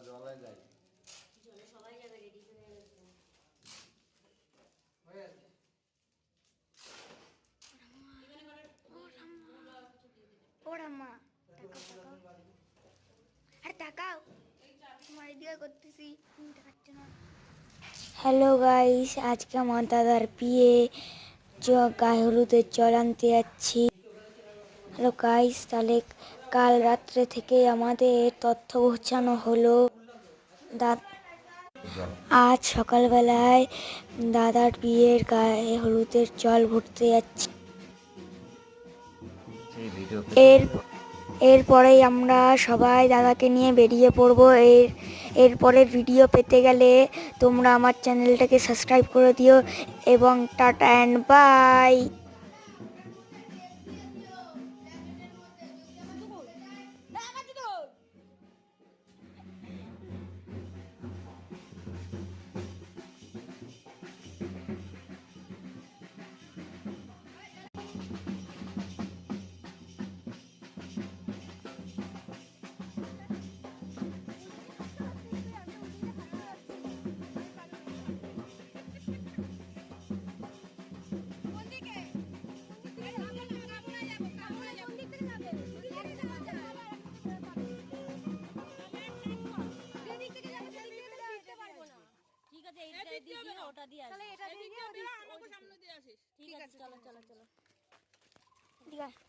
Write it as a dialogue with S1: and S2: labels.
S1: জলে যাই।
S2: জলে সবাই যাবে, রেডি হয়ে গেছে।
S3: ওরা মা আর তাকাও, তোমার এদিকে করতেছি, দেখাচ্ছে না। হ্যালো গাইস, আজকে আমার দাদার বিয়ে, গায়ে হলুদের জল আনতে যাচ্ছি। হ্যালো গাইস, তাহলে কাল রাত্রে থেকে আমাদের তথ্য পৌঁছানো হলো। আজ সকালবেলায় দাদার বিয়ের গায়ে হলুদের জল ভরতে যাচ্ছি। এরপরেই আমরা সবাই দাদাকে নিয়ে বেরিয়ে পড়বো। এরপরের ভিডিও পেতে গেলে তোমরা আমার চ্যানেলটাকে সাবস্ক্রাইব করে দিও এবং টাটা অ্যান্ড বাই।
S2: ওটা দিয়ে আসিস। ঠিক আছে, চলো চলো চলো।
S3: ঠিক আছে।